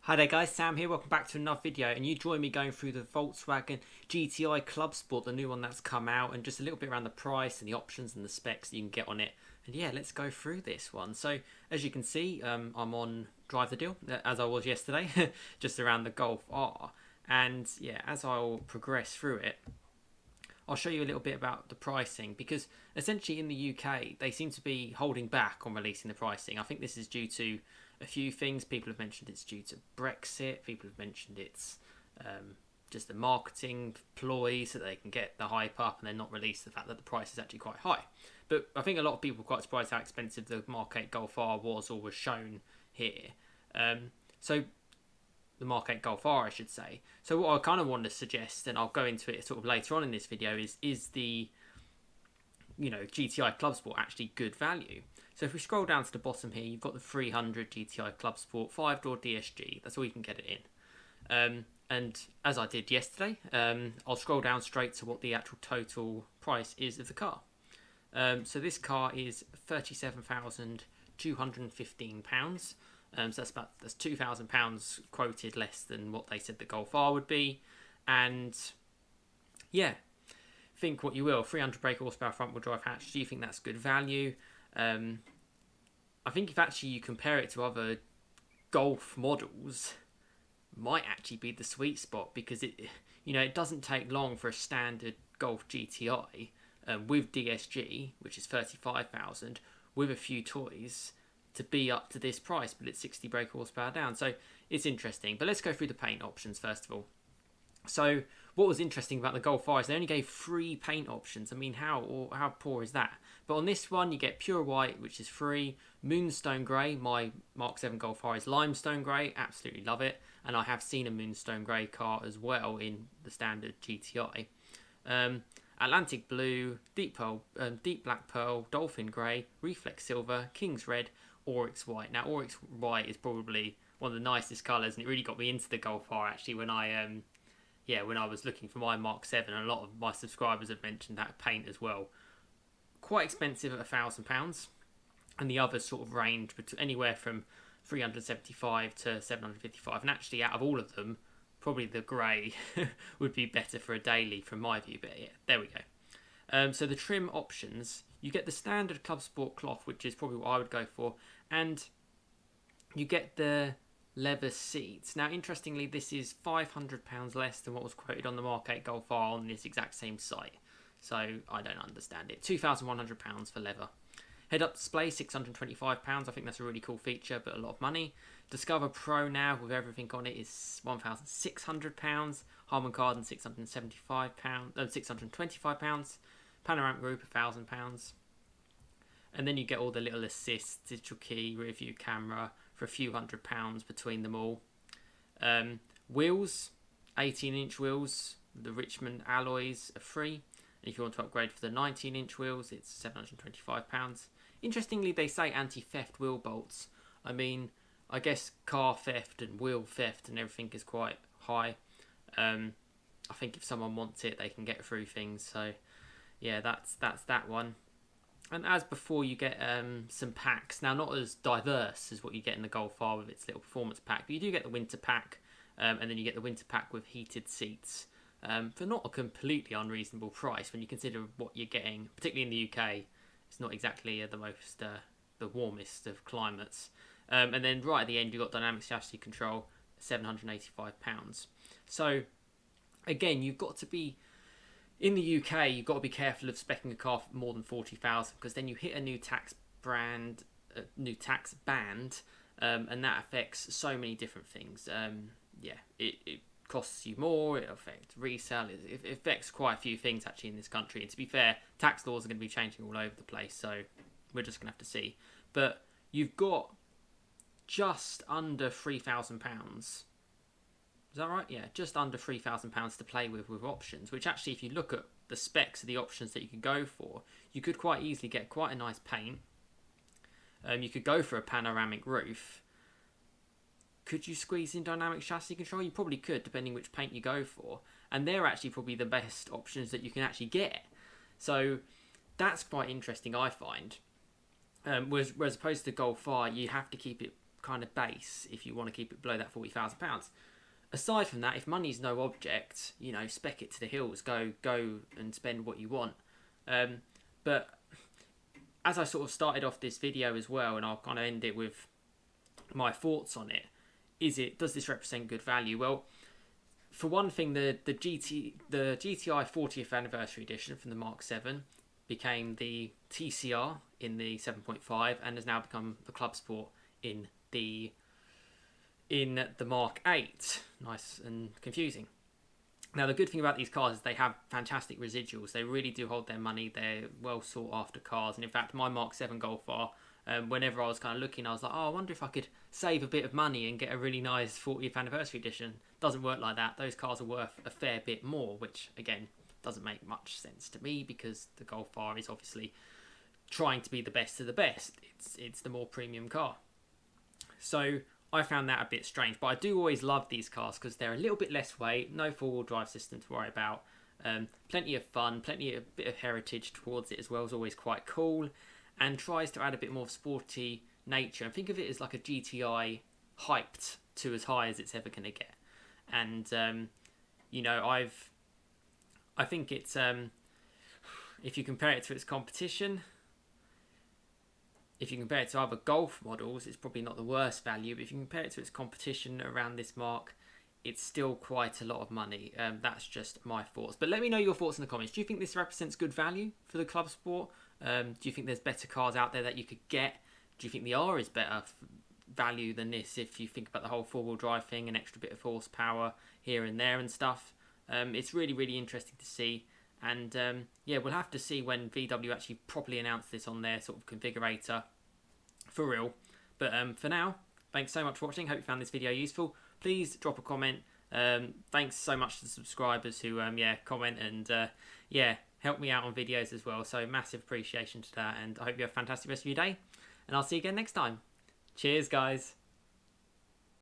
Hi there guys, Sam here, welcome back to another video, and you join me going through the Volkswagen GTI Clubsport, the new one that's come out, and just a little bit around the price and the options and the specs that you can get on it. And yeah, let's go through this one. So as you can see, I'm on Drive the Deal, as I was yesterday, just around the Golf R. And yeah, as I'll progress through it, I'll show you a little bit about the pricing, because essentially in the UK they seem to be holding back on releasing the pricing. I think this is due to a few things. People have mentioned it's due to Brexit. People have mentioned it's just a marketing ploy so they can get the hype up and then not release the fact that the price is actually quite high. But I think a lot of people are quite surprised how expensive the Mk8 Golf R was, or was shown here. So the Mk8 Golf R, I should say. So what I kind of want to suggest, and I'll go into it sort of later on in this video, is the GTI Clubsport actually good value? So if we scroll down to the bottom here, you've got the 300 GTI Clubsport 5-door DSG. That's all you can get it in. And as I did yesterday, I'll scroll down straight to what the actual total price is of the car. So this car is £37,215. So that's £2,000 quoted less than what they said the Golf R would be. And yeah, think what you will. 300 brake horsepower front wheel drive hatch. Do you think that's good value? I think if actually you compare it to other Golf models, might actually be the sweet spot, because it doesn't take long for a standard Golf GTI with DSG, which is 35,000, with a few toys, to be up to this price, but it's 60 brake horsepower down. So it's interesting. But let's go through the paint options first of all. So what was interesting about the Golf R is they only gave 3 paint options. I mean, how poor is that? But on this one, you get pure white, which is free, moonstone grey. My Mk8 Golf R is limestone grey. Absolutely love it. And I have seen a moonstone grey car as well in the standard GTI. Atlantic blue, deep black pearl, dolphin grey, reflex silver, king's red, oryx white. Now, oryx white is probably one of the nicest colours, and it really got me into the Golf R actually when I was looking for my Mk8, and a lot of my subscribers have mentioned that paint as well. Quite expensive at £1,000, and the others sort of range anywhere from 375 to 755. And actually, out of all of them, probably the grey would be better for a daily from my view. But yeah, there we go. So the trim options, you get the standard Clubsport cloth, which is probably what I would go for, and you get the leather seats. Now, interestingly, this is £500 less than what was quoted on the Mk8 Golf R on this exact same site. So I don't understand it. £2,100 for leather. Head-up display, £625. I think that's a really cool feature, but a lot of money. Discover Pro now, with everything on it, is £1,600. Harman Kardon, £625. Panoramic group, £1,000. And then you get all the little assists, digital key, rear view camera, for a few £100 between them all. Wheels, 18-inch wheels. The Richmond alloys are free. And if you want to upgrade for the 19-inch wheels, it's £725. Interestingly, they say anti-theft wheel bolts. I mean, I guess car theft and wheel theft and everything is quite high. I think if someone wants it, they can get through things. So yeah, that's that one. And as before, you get some packs. Now, not as diverse as what you get in the Golf R with its little performance pack, but you do get the winter pack, and then you get the winter pack with heated seats for not a completely unreasonable price when you consider what you're getting, particularly in the UK. It's not exactly the warmest of climates. And then right at the end, you've got dynamic chassis control, £785. So again, you've got to be... In the UK, you've got to be careful of speccing a car for more than 40,000, because then you hit a new tax band, and that affects so many different things. It costs you more. It affects resale. It affects quite a few things actually in this country. And to be fair, tax laws are going to be changing all over the place, so we're just going to have to see. But you've got just under £3,000. Is that right? Yeah, just under £3,000 to play with options, which actually, if you look at the specs of the options that you could go for, you could quite easily get quite a nice paint. You could go for a panoramic roof. Could you squeeze in dynamic chassis control? You probably could, depending which paint you go for. And they're actually probably the best options that you can actually get. So that's quite interesting, I find. Whereas opposed to Golf R, you have to keep it kind of base if you want to keep it below that £40,000. Aside from that, if money's no object, you know, spec it to the hills, go and spend what you want. But as I sort of started off this video as well, and I'll kind of end it with my thoughts on it, does this represent good value? Well, for one thing, the GTI 40th anniversary edition from the Mark 7 became the TCR in the 7.5 and has now become the Clubsport in the Mark 8. Nice and confusing. Now, the good thing about these cars is they have fantastic residuals. They really do hold their money. They're well sought after cars. And in fact, my Mark 7 Golf R, whenever I was kind of looking, I was like, oh, I wonder if I could save a bit of money and get a really nice 40th anniversary edition. Doesn't work like that. Those cars are worth a fair bit more, which, again, doesn't make much sense to me because the Golf R is obviously trying to be the best of the best. It's the more premium car. So I found that a bit strange, but I do always love these cars because they're a little bit less weight, no four-wheel drive system to worry about, plenty of fun, a bit of heritage towards it as well is always quite cool, and tries to add a bit more sporty nature. And think of it as like a GTI hyped to as high as it's ever going to get. And you know, I think it's if you compare it to its competition. If you compare it to other Golf models, it's probably not the worst value, but if you compare it to its competition around this mark, it's still quite a lot of money. That's just my thoughts. But let me know your thoughts in the comments. Do you think this represents good value for the Clubsport? Do you think there's better cars out there that you could get? Do you think the R is better value than this if you think about the whole four-wheel drive thing, an extra bit of horsepower here and there and stuff? It's really, really interesting to see. And yeah, we'll have to see when VW actually properly announce this on their sort of configurator for real. But for now, thanks so much for watching. Hope you found this video useful. Please drop a comment. Thanks so much to the subscribers who comment and help me out on videos as well. So massive appreciation to that, and I hope you have a fantastic rest of your day. And I'll see you again next time. Cheers, guys.